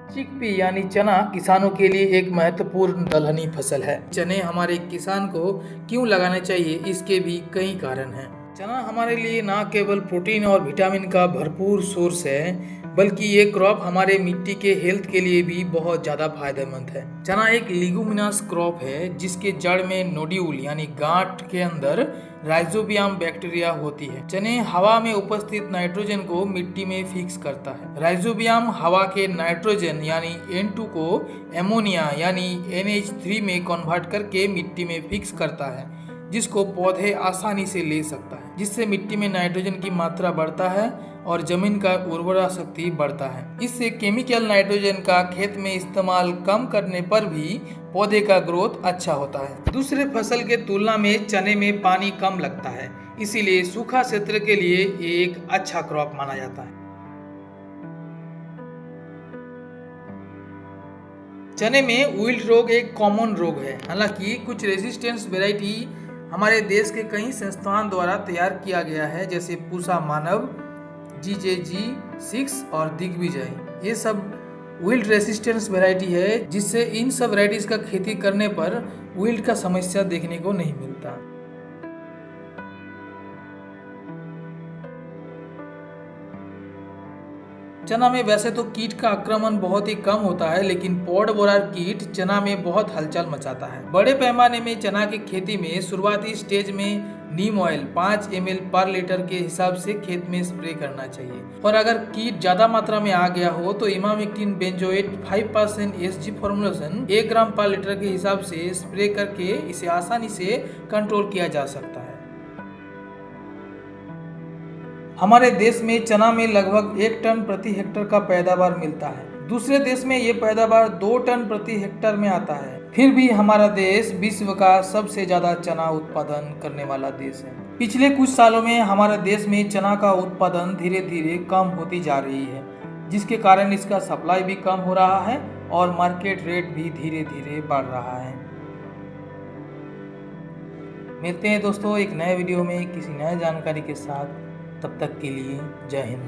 Chickpea यानी चना किसानों के लिए एक महत्वपूर्ण दलहनी फसल है। चने हमारे किसान को क्यों लगाना चाहिए, इसके भी कई कारण हैं। चना हमारे लिए न केवल प्रोटीन और विटामिन का भरपूर सोर्स है, बल्कि ये क्रॉप हमारे मिट्टी के हेल्थ के लिए भी बहुत ज़्यादा फायदेमंद है। चना एक लिगुमिनस क्रॉप है जिसके जड़ में नोड्यूल यानी गांठ के अंदर राइजोबियम बैक्टीरिया होती है। चने हवा में उपस्थित नाइट्रोजन को मिट्टी में फिक्स करता है। राइजोबियम हवा के नाइट्रोजन यानी N2 को एमोनिया यानी NH3 में कन्वर्ट करके मिट्टी में फिक्स करता है, जिसको पौधे आसानी से ले सकता है, जिससे मिट्टी में नाइट्रोजन की मात्रा बढ़ता है और जमीन का उर्वरा शक्ति बढ़ता है। इससे केमिकल नाइट्रोजन का खेत में इस्तेमाल कम करने पर भी पौधे का ग्रोथ अच्छा होता है। दूसरे फसल के तुलना में चने में पानी कम लगता है, इसीलिए सूखा क्षेत्र के लिए ये एक अच्छा क्रॉप माना जाता है। चने में विल्ट रोग एक कॉमन रोग है। हालांकि कुछ रेजिस्टेंस वेराइटी हमारे देश के कई संस्थान द्वारा तैयार किया गया है, जैसे पूसा मानव, GJG6 और दिग्विजय। ये सब विल्ट रेसिस्टेंस वेराइटी है, जिससे इन सब वेराइटीज का खेती करने पर विल्ट का समस्या देखने को नहीं मिलता। चना में वैसे तो कीट का आक्रमण बहुत ही कम होता है, लेकिन पॉड बोरर कीट चना में बहुत हलचल मचाता है। बड़े पैमाने में चना की खेती में शुरुआती स्टेज में नीम ऑयल 5 ml पर लीटर के हिसाब से खेत में स्प्रे करना चाहिए, और अगर कीट ज्यादा मात्रा में आ गया हो तो इमामेक्टिन बेंजोएट 5% SG फॉर्मुलेशन 1 ग्राम पर लीटर के हिसाब से स्प्रे करके इसे आसानी से कंट्रोल किया जा सकता है। हमारे देश में चना में लगभग 1 टन प्रति हेक्टर का पैदावार मिलता है। दूसरे देश में ये पैदावार 2 टन प्रति हेक्टर में आता है। फिर भी हमारा देश विश्व का सबसे ज्यादा चना उत्पादन करने वाला देश है। पिछले कुछ सालों में हमारे देश में चना का उत्पादन धीरे धीरे कम होती जा रही है, जिसके कारण इसका सप्लाई भी कम हो रहा है और मार्केट रेट भी धीरे धीरे बढ़ रहा है। मिलते हैं दोस्तों एक नए वीडियो में किसी नए जानकारी के साथ। तब तक के लिए जय हिंद।